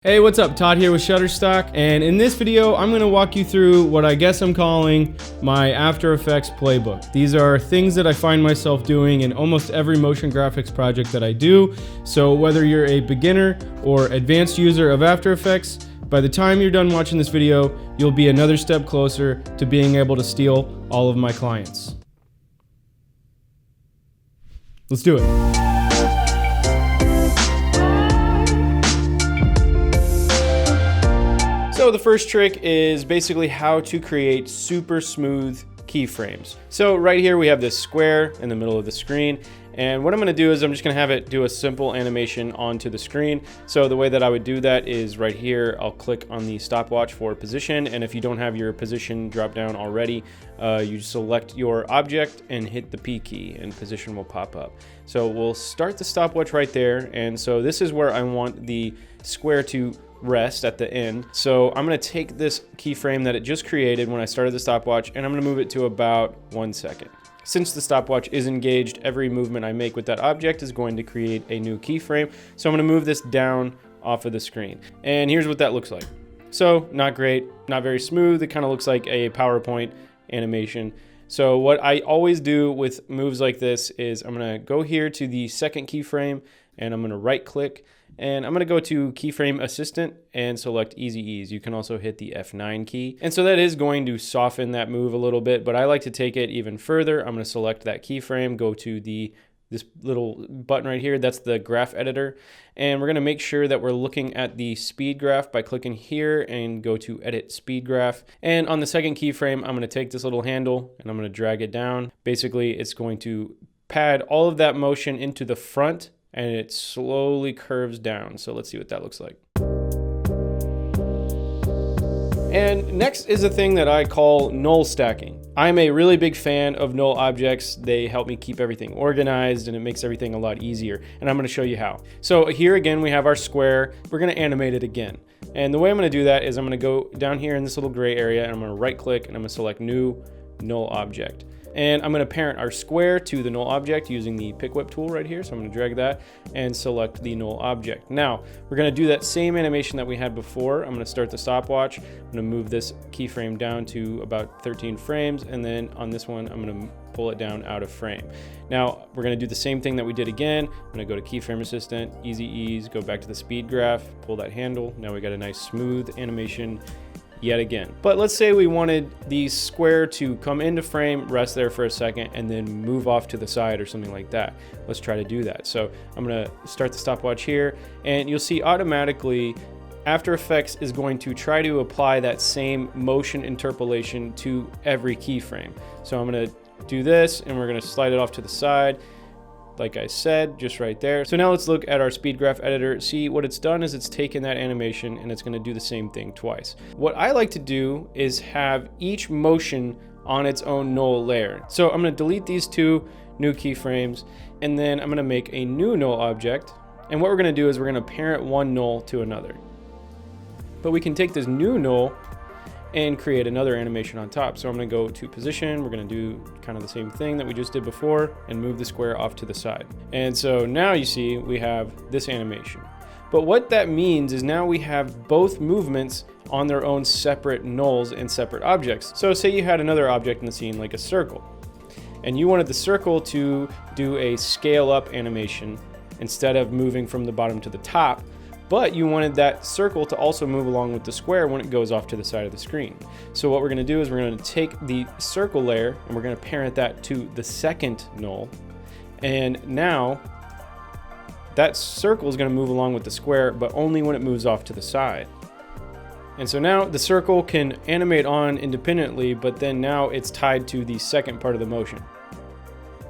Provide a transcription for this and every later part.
Hey, what's up? Todd here with Shutterstock, and in this video I'm going to walk you through what I guess I'm calling my After Effects playbook. These are things that I find myself doing in almost every motion graphics project that I do. So whether you're a beginner or advanced user of After Effects, by the time you're done watching this video, you'll be another step closer to being able to steal all of my clients. Let's do it. So the first trick is basically how to create super smooth keyframes. So right here we have this square in the middle of the screen, and what I'm going to do is I'm just going to have it do a simple animation onto the screen. So the way that I would do that is right here, I'll click on the stopwatch for position, and if you don't have your position drop down already, you select your object and hit the P key and position will pop up. So we'll start the stopwatch right there, and so this is where I want the square to rest at the end. So I'm going to take this keyframe that it just created when I started the stopwatch, and I'm going to move it to about 1 second. Since the stopwatch is engaged, every movement I make with that object is going to create a new keyframe. So I'm going to move this down off of the screen. And here's what that looks like. So not great, not very smooth. It kind of looks like a PowerPoint animation. So what I always do with moves like this is I'm going to go here to the second keyframe, and I'm going to right click, and I'm going to go to keyframe assistant and select easy ease. You can also hit the F9 key. And so that is going to soften that move a little bit, but I like to take it even further. I'm going to select that keyframe, go to this little button right here. That's the graph editor. And we're going to make sure that we're looking at the speed graph by clicking here and go to edit speed graph. And on the second keyframe, I'm going to take this little handle and I'm going to drag it down. Basically, it's going to pad all of that motion into the front, and it slowly curves down. So let's see what that looks like. And next is a thing that I call null stacking. I'm a really big fan of null objects. They help me keep everything organized, and it makes everything a lot easier. And I'm going to show you how. So here again, we have our square. We're going to animate it again. And the way I'm going to do that is I'm going to go down here in this little gray area, and I'm going to right click, and I'm going to select new null object. And I'm going to parent our square to the null object using the pick whip tool right here. So I'm going to drag that and select the null object. Now we're going to do that same animation that we had before. I'm going to start the stopwatch. I'm going to move this keyframe down to about 13 frames. And then on this one, I'm going to pull it down out of frame. Now we're going to do the same thing that we did again. I'm going to go to keyframe assistant, easy ease, go back to the speed graph, pull that handle. Now we got a nice smooth animation yet again. But let's say we wanted the square to come into frame, rest there for a second, and then move off to the side or something like that. Let's try to do that. So I'm going to start the stopwatch here, and you'll see automatically After Effects is going to try to apply that same motion interpolation to every keyframe. So I'm going to do this, and we're going to slide it off to the side, like I said, just right there. So now let's look at our speed graph editor. See, what it's done is it's taken that animation and it's going to do the same thing twice. What I like to do is have each motion on its own null layer. So I'm going to delete these two new keyframes, and then I'm going to make a new null object. And what we're going to do is we're going to parent one null to another. But we can take this new null and create another animation on top. So I'm going to go to position. We're going to do kind of the same thing that we just did before and move the square off to the side. And so now you see we have this animation. But what that means is now we have both movements on their own separate nulls and separate objects. So say you had another object in the scene like a circle, and you wanted the circle to do a scale up animation instead of moving from the bottom to the top. But you wanted that circle to also move along with the square when it goes off to the side of the screen. So what we're going to do is we're going to take the circle layer and we're going to parent that to the second null. And now that circle is going to move along with the square, but only when it moves off to the side. And so now the circle can animate on independently, but then now it's tied to the second part of the motion.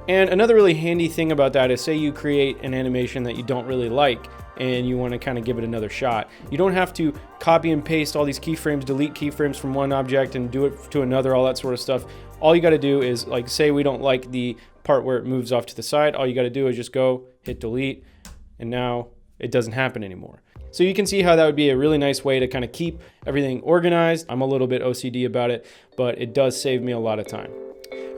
And another really handy thing about that is, say you create an animation that you don't really like and you want to kind of give it another shot. You don't have to copy and paste all these keyframes, delete keyframes from one object and do it to another, all that sort of stuff. All you got to do is, like, say we don't like the part where it moves off to the side. All you got to do is just go hit delete, and now it doesn't happen anymore. So you can see how that would be a really nice way to kind of keep everything organized. I'm a little bit OCD about it, but it does save me a lot of time.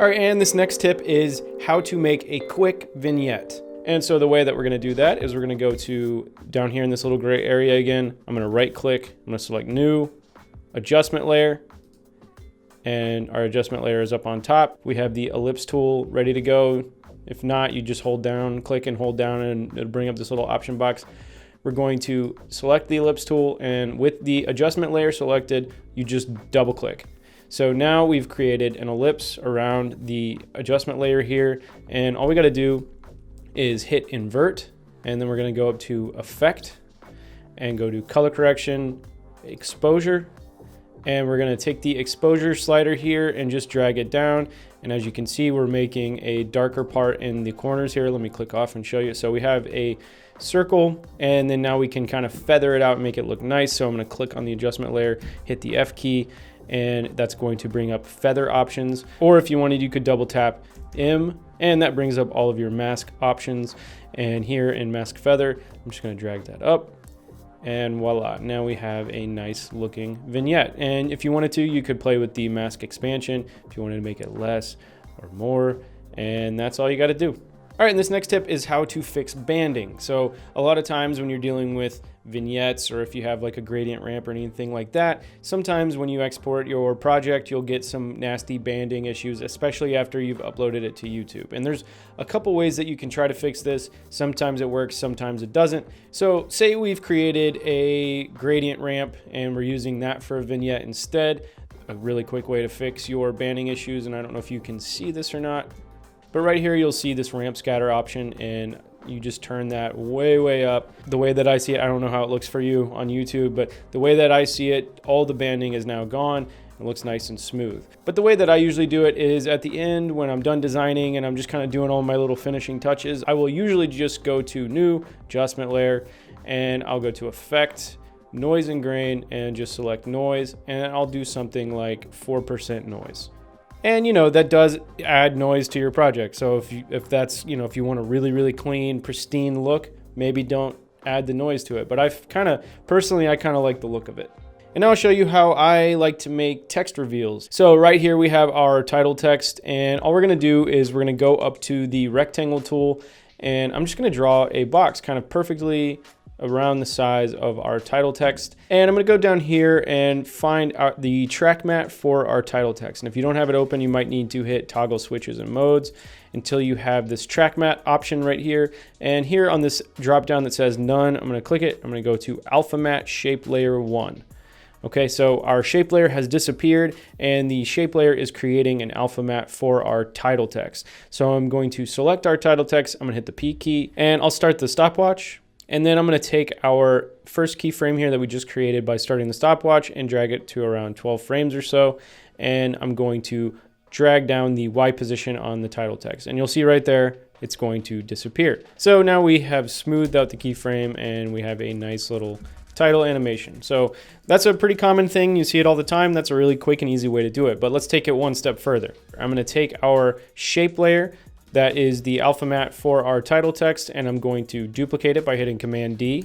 All right, and this next tip is how to make a quick vignette. And so the way that we're going to do that is we're going to go to down here in this little gray area again. I'm going to right click, I'm going to select new adjustment layer, and our adjustment layer is up on top. We have the ellipse tool ready to go. If not, you just hold down, click and hold down, and it'll bring up this little option box. We're going to select the ellipse tool, and with the adjustment layer selected, you just double click. So now we've created an ellipse around the adjustment layer here, and all we got to do is hit invert, and then we're going to go up to effect and go to color correction, exposure, and we're going to take the exposure slider here and just drag it down. And as you can see, we're making a darker part in the corners here. Let me click off and show you. So we have a circle, and then now we can kind of feather it out and make it look nice. So I'm going to click on the adjustment layer, hit the F key, and that's going to bring up feather options. Or if you wanted, you could double tap M, and that brings up all of your mask options. And here in mask feather, I'm just going to drag that up, and voila, now we have a nice looking vignette. And if you wanted to, you could play with the mask expansion if you wanted to make it less or more, and that's all you got to do. All right, and this next tip is how to fix banding. So a lot of times when you're dealing with vignettes, or if you have like a gradient ramp or anything like that, sometimes when you export your project, you'll get some nasty banding issues, especially after you've uploaded it to YouTube. And there's a couple ways that you can try to fix this. Sometimes it works, sometimes it doesn't. So say we've created a gradient ramp and we're using that for a vignette instead. A really quick way to fix your banding issues, and I don't know if you can see this or not, but right here you'll see this ramp scatter option, and you just turn that way up. The way that I see it, I don't know how it looks for you on YouTube, but the way that I see it, all the banding is now gone. It looks nice and smooth. But the way that I usually do it is at the end when I'm done designing and I'm just kind of doing all my little finishing touches, I will usually just go to new adjustment layer, and I'll go to effect, noise and grain, and just select noise, and I'll do something like 4% noise. And you know, that does add noise to your project. So if that's, you know, if you want a really clean, pristine look, maybe don't add the noise to it. But I kind of like the look of it. And now I'll show you how I like to make text reveals. So right here we have our title text, and all we're gonna do is we're gonna go up to the rectangle tool, and I'm just gonna draw a box kind of perfectly around the size of our title text. And I'm gonna go down here and find the track mat for our title text. And if you don't have it open, you might need to hit toggle switches and modes until you have this track mat option right here. And here on this drop down that says none, I'm gonna click it. I'm gonna go to alpha mat shape layer 1. Okay, so our shape layer has disappeared, and the shape layer is creating an alpha mat for our title text. So I'm going to select our title text, I'm gonna hit the P key, and I'll start the stopwatch. And then I'm going to take our first keyframe here that we just created by starting the stopwatch and drag it to around 12 frames or so. And I'm going to drag down the Y position on the title text. And you'll see right there, it's going to disappear. So now we have smoothed out the keyframe and we have a nice little title animation. So that's a pretty common thing. You see it all the time. That's a really quick and easy way to do it. But let's take it one step further. I'm going to take our shape layer, that is the alpha mat for our title text, and I'm going to duplicate it by hitting Command D,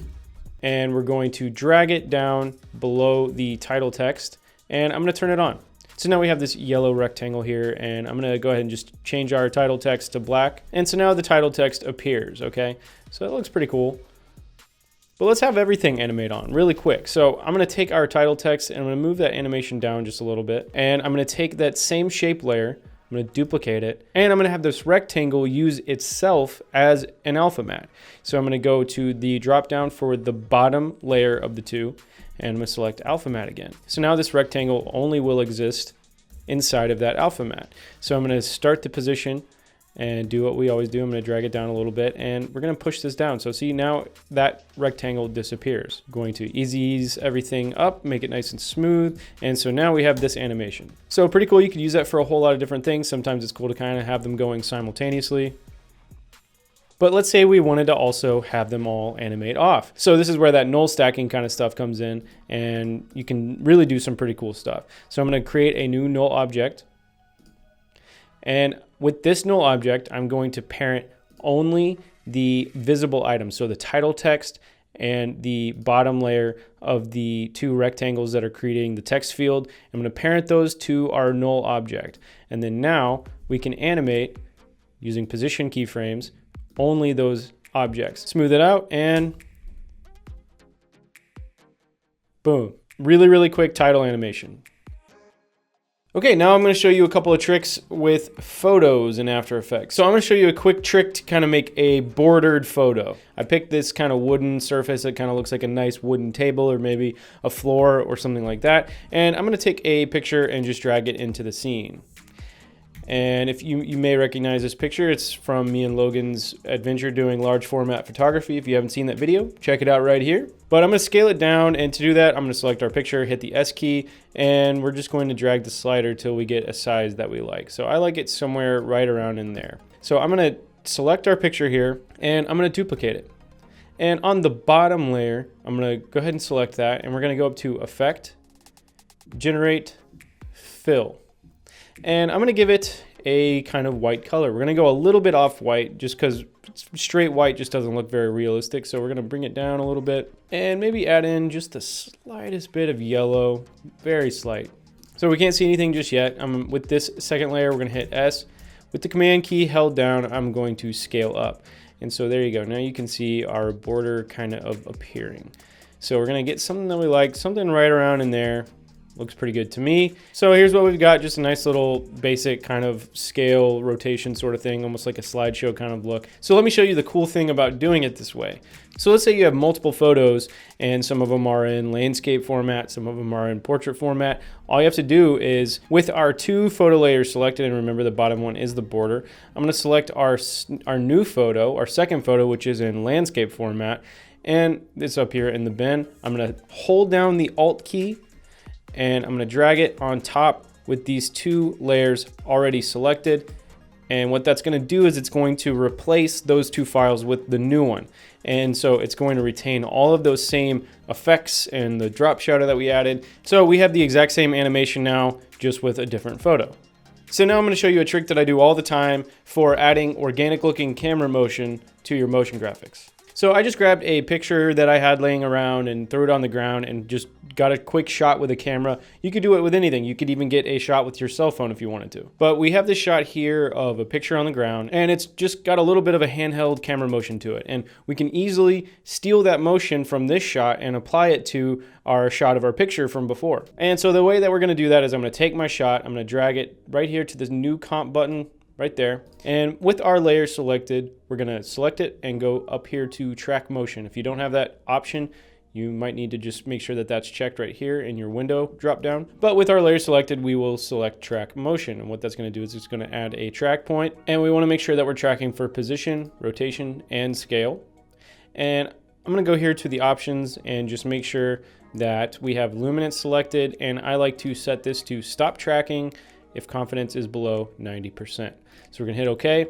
and we're going to drag it down below the title text, and I'm going to turn it on. So now we have this yellow rectangle here, and I'm going to go ahead and just change our title text to black, and so now the title text appears. Okay, so it looks pretty cool. But let's have everything animate on really quick. So I'm going to take our title text and I'm going to move that animation down just a little bit, and I'm going to take that same shape layer, I'm going to duplicate it, and I'm going to have this rectangle use itself as an alpha mat. So I'm going to go to the drop down for the bottom layer of the two, and I'm going to select alpha mat again. So now this rectangle only will exist inside of that alpha mat. So I'm going to start the position and do what we always do. I'm going to drag it down a little bit, and we're going to push this down. So see, now that rectangle disappears. I'm going to ease everything up, make it nice and smooth. And so now we have this animation. So pretty cool. You could use that for a whole lot of different things. Sometimes it's cool to kind of have them going simultaneously. But let's say we wanted to also have them all animate off. So this is where that null stacking kind of stuff comes in, and you can really do some pretty cool stuff. So I'm going to create a new null object. And with this null object, I'm going to parent only the visible items. So the title text and the bottom layer of the two rectangles that are creating the text field. I'm going to parent those to our null object. And then now we can animate using position keyframes only those objects. Smooth it out and boom. Really, really quick title animation. Okay, now I'm going to show you a couple of tricks with photos in After Effects. So I'm going to show you a quick trick to kind of make a bordered photo. I picked this kind of wooden surface that kind of looks like a nice wooden table or maybe a floor or something like that. And I'm going to take a picture and just drag it into the scene. And if you may recognize this picture, it's from me and Logan's adventure doing large format photography. If you haven't seen that video, check it out right here. But I'm going to scale it down, and to do that, I'm going to select our picture, hit the S key, and we're just going to drag the slider till we get a size that we like. So I like it somewhere right around in there. So I'm going to select our picture here, and I'm going to duplicate it. And on the bottom layer, I'm going to go ahead and select that, and we're going to go up to Effect, Generate, Fill. And I'm going to give it a kind of white color. We're going to go a little bit off white just because straight white just doesn't look very realistic. So we're going to bring it down a little bit and maybe add in just the slightest bit of yellow, very slight. So we can't see anything just yet. With this second layer, we're going to hit S. With the Command key held down, I'm going to scale up. And so there you go. Now you can see our border kind of appearing. So we're going to get something that we like, something right around in there. Looks pretty good to me. So here's what we've got, just a nice little basic kind of scale rotation sort of thing, almost like a slideshow kind of look. So let me show you the cool thing about doing it this way. So let's say you have multiple photos and some of them are in landscape format, some of them are in portrait format. All you have to do is, with our two photo layers selected, and remember the bottom one is the border, I'm gonna select our new photo, our second photo, which is in landscape format, and it's up here in the bin. I'm gonna hold down the Alt key, and I'm going to drag it on top with these two layers already selected. And what that's going to do is it's going to replace those two files with the new one. And so it's going to retain all of those same effects and the drop shadow that we added. So we have the exact same animation now, just with a different photo. So now I'm going to show you a trick that I do all the time for adding organic looking camera motion to your motion graphics. So I just grabbed a picture that I had laying around and threw it on the ground and just got a quick shot with a camera. You could do it with anything. You could even get a shot with your cell phone if you wanted to. But we have this shot here of a picture on the ground, and it's just got a little bit of a handheld camera motion to it. And we can easily steal that motion from this shot and apply it to our shot of our picture from before. And so the way that we're going to do that is I'm going to take my shot, I'm going to drag it right here to this new comp button right there. And with our layer selected, we're going to select it and go up here to track motion. If you don't have that option, you might need to just make sure that that's checked right here in your window drop down. But with our layer selected, we will select track motion. And what that's going to do is it's going to add a track point. And we want to make sure that we're tracking for position, rotation, and scale. And I'm going to go here to the options and just make sure that we have luminance selected. And I like to set this to stop tracking if confidence is below 90%. So we're gonna hit OK.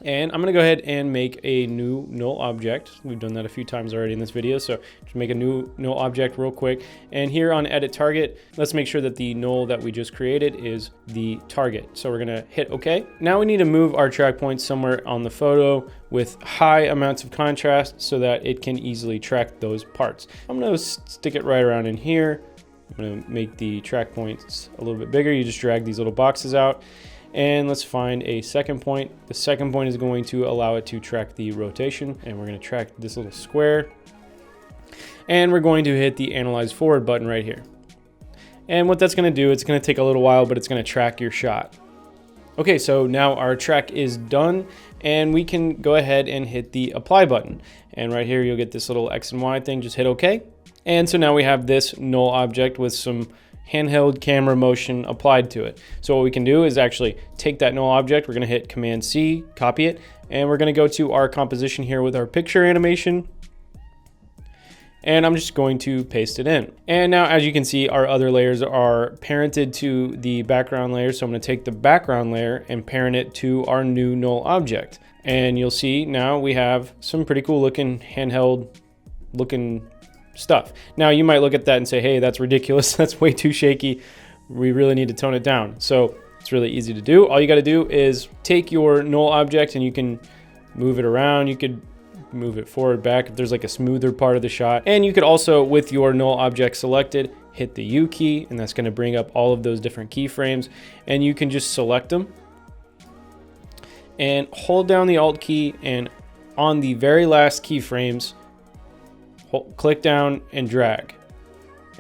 And I'm gonna go ahead and make a new null object. We've done that a few times already in this video. So just make a new null object real quick. And here on edit target, let's make sure that the null that we just created is the target. So we're gonna hit OK. Now we need to move our track points somewhere on the photo with high amounts of contrast so that it can easily track those parts. I'm gonna stick it right around in here. I'm going to make the track points a little bit bigger. You just drag these little boxes out, and let's find a second point. The second point is going to allow it to track the rotation, and we're going to track this little square, and we're going to hit the Analyze Forward button right here. And what that's going to do, it's going to take a little while, but it's going to track your shot. Okay, so now our track is done, and we can go ahead and hit the Apply button. And right here, you'll get this little X and Y thing. Just hit OK. And so now we have this null object with some handheld camera motion applied to it. So what we can do is actually take that null object. We're going to hit Command C, copy it, and we're going to go to our composition here with our picture animation. And I'm just going to paste it in. And now, as you can see, our other layers are parented to the background layer. So I'm going to take the background layer and parent it to our new null object. And you'll see now we have some pretty cool looking handheld looking stuff. Now you might look at that and say, hey, that's ridiculous. That's way too shaky. We really need to tone it down. So it's really easy to do. All you got to do is take your null object and you can move it around. You could move it forward, back if there's like a smoother part of the shot. And you could also, with your null object selected, hit the U key, and that's going to bring up all of those different keyframes, and you can just select them. and hold down the Alt key, and on the very last keyframes, click down and drag.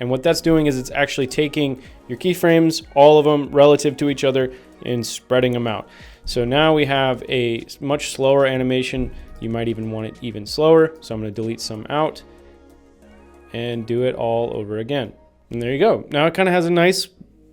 And what that's doing is it's actually taking your keyframes, all of them relative to each other, and spreading them out. So now we have a much slower animation. You might even want it even slower. So I'm going to delete some out and do it all over again. And there you go. Now it kind of has a nice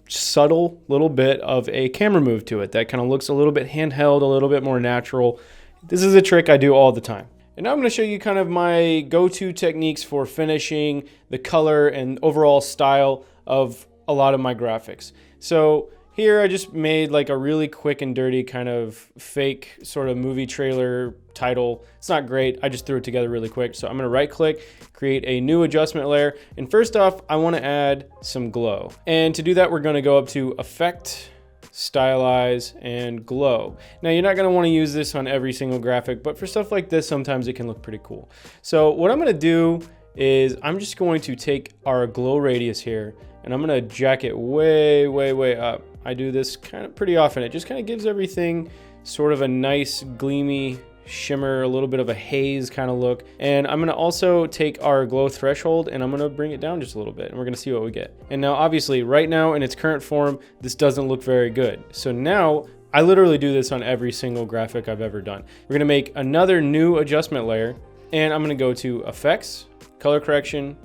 subtle little bit of a camera move to it that kind of looks a little bit handheld, a little bit more natural. This is a trick I do all the time. And now I'm going to show you kind of my go-to techniques for finishing the color and overall style of a lot of my graphics. So here I just made like a really quick and dirty kind of fake sort of movie trailer title. It's not great. I just threw it together really quick. So I'm going to right click, create a new adjustment layer. And first off, I want to add some glow. And to do that, we're going to go up to Effect, Stylize, and Glow. Now you're not going to want to use this on every single graphic, but for stuff like this, sometimes it can look pretty cool. So what I'm going to do is I'm just going to take our glow radius here and I'm going to jack it way, way, way up. I do this kind of pretty often. It just kind of gives everything sort of a nice gleamy shimmer, a little bit of a haze kind of look. And I'm going to also take our glow threshold and I'm going to bring it down just a little bit and we're going to see what we get. And now obviously right now in its current form, this doesn't look very good. So now I literally do this on every single graphic I've ever done. We're going to make another new adjustment layer and I'm going to go to Effects, Color Correction,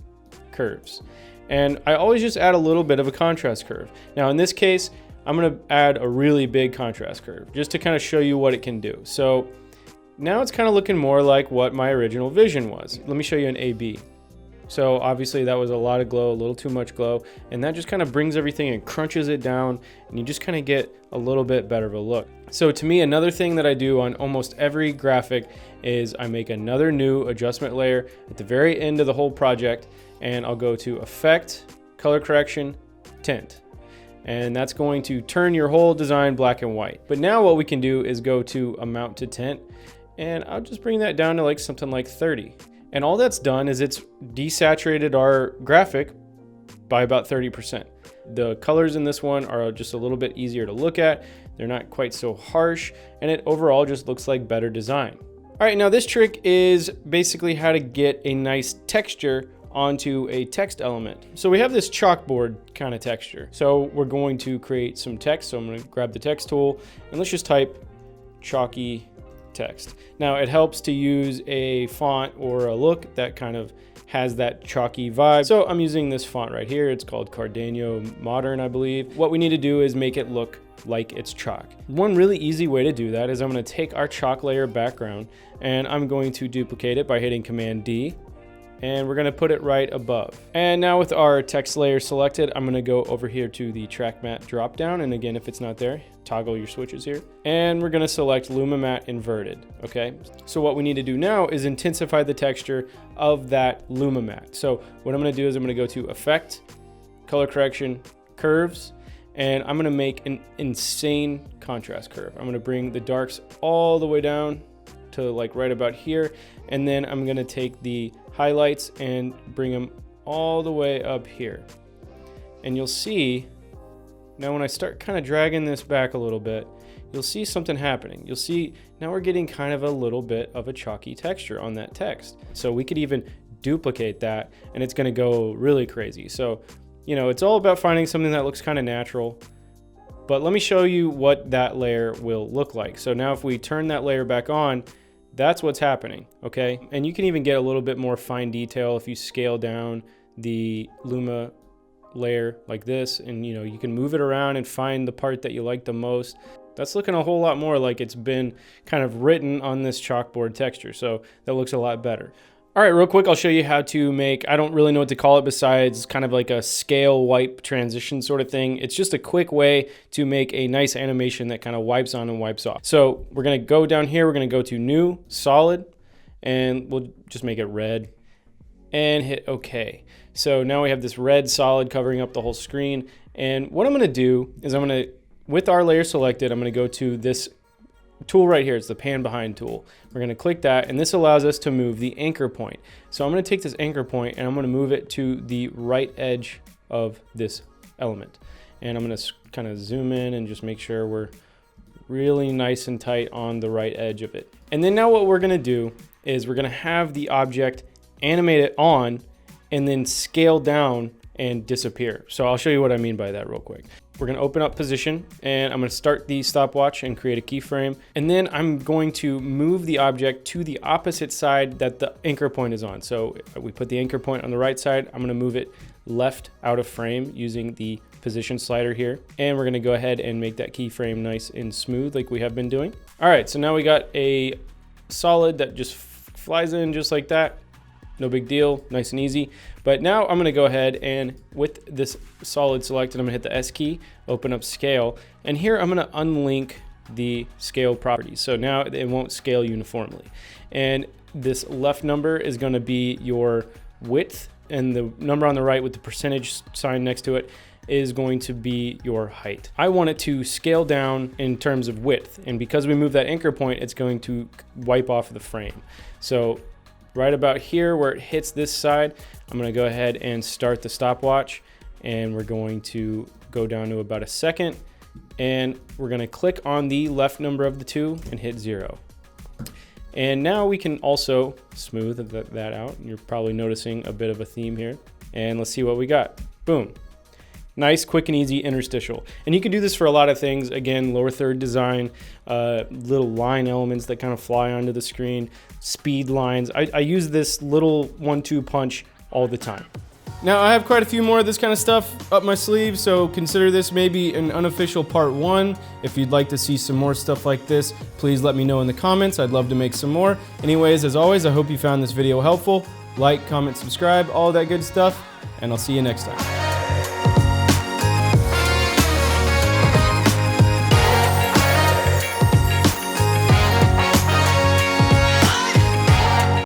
Curves. And I always just add a little bit of a contrast curve. Now in this case, I'm going to add a really big contrast curve just to kind of show you what it can do. So now it's kind of looking more like what my original vision was. Let me show you an A/B. So obviously that was a lot of glow, a little too much glow, and that just kind of brings everything and crunches it down, and you just kind of get a little bit better of a look. So to me, another thing that I do on almost every graphic is I make another new adjustment layer at the very end of the whole project, and I'll go to Effect, Color Correction, Tint. And that's going to turn your whole design black and white. But now what we can do is go to Amount to Tint, and I'll just bring that down to like something like 30. And all that's done is it's desaturated our graphic by about 30%. The colors in this one are just a little bit easier to look at. They're not quite so harsh, and it overall just looks like better design. All right, now this trick is basically how to get a nice texture onto a text element. So we have this chalkboard kind of texture. So we're going to create some text. So I'm going to grab the text tool and let's just type chalky text. Now it helps to use a font or a look that kind of has that chalky vibe. So I'm using this font right here. It's called Cardano Modern, I believe. What we need to do is make it look like it's chalk. One really easy way to do that is I'm going to take our chalk layer background and I'm going to duplicate it by hitting Command D. And we're going to put it right above. And now with our text layer selected, I'm going to go over here to the track matte drop down. And again, if it's not there, toggle your switches here. And we're going to select Luma Matte Inverted. Okay. So what we need to do now is intensify the texture of that Luma Matte. So what I'm going to do is I'm going to go to Effect, Color Correction, Curves, and I'm going to make an insane contrast curve. I'm going to bring the darks all the way down to like right about here. And then I'm going to take the highlights and bring them all the way up here. And you'll see now when I start kind of dragging this back a little bit, you'll see something happening. You'll see now we're getting kind of a little bit of a chalky texture on that text. So we could even duplicate that and it's going to go really crazy. So, you know, it's all about finding something that looks kind of natural. But let me show you what that layer will look like. So now if we turn that layer back on, that's what's happening, okay? And you can even get a little bit more fine detail if you scale down the Luma layer like this, and you know, you can move it around and find the part that you like the most. That's looking a whole lot more like it's been kind of written on this chalkboard texture, so that looks a lot better. All right, real quick, I'll show you how to make, I don't really know what to call it besides kind of like a scale wipe transition sort of thing. It's just a quick way to make a nice animation that kind of wipes on and wipes off. So we're gonna go down here, we're gonna go to New, Solid, and we'll just make it red and hit OK. So now we have this red solid covering up the whole screen. And what I'm gonna do is I'm gonna, with our layer selected, I'm gonna go to this tool right here. It's the pan behind tool. We're going to click that, and this allows us to move the anchor point. So I'm going to take this anchor point and I'm going to move it to the right edge of this element. And I'm going to kind of zoom in and just make sure we're really nice and tight on the right edge of it. And then now what we're gonna do is we're gonna have the object animate it on and then scale down and disappear. So I'll show you what I mean by that real quick. We're gonna open up position and I'm gonna start the stopwatch and create a keyframe. And then I'm going to move the object to the opposite side that the anchor point is on. So we put the anchor point on the right side. I'm gonna move it left out of frame using the position slider here. And we're gonna go ahead and make that keyframe nice and smooth like we have been doing. All right, so now we got a solid that just flies in just like that. No big deal, nice and easy. But now I'm gonna go ahead and with this solid selected, I'm gonna hit the S key, open up scale. And here I'm gonna unlink the scale properties. So now it won't scale uniformly. And this left number is gonna be your width, and the number on the right with the percentage sign next to it is going to be your height. I want it to scale down in terms of width, and because we move that anchor point, it's going to wipe off the frame. So right about here where it hits this side, I'm gonna go ahead and start the stopwatch, and we're going to go down to about a second, and we're gonna click on the left number of the two and hit 0. And now we can also smooth that out. You're probably noticing a bit of a theme here. And let's see what we got. Boom. Nice, quick and easy interstitial. And you can do this for a lot of things. Again, lower third design, little line elements that kind of fly onto the screen, speed lines. I use this little 1-2 punch all the time. Now I have quite a few more of this kind of stuff up my sleeve, so consider this maybe an unofficial part 1. If you'd like to see some more stuff like this, please let me know in the comments. I'd love to make some more. Anyways, as always, I hope you found this video helpful. Like, comment, subscribe, all that good stuff, and I'll see you next time.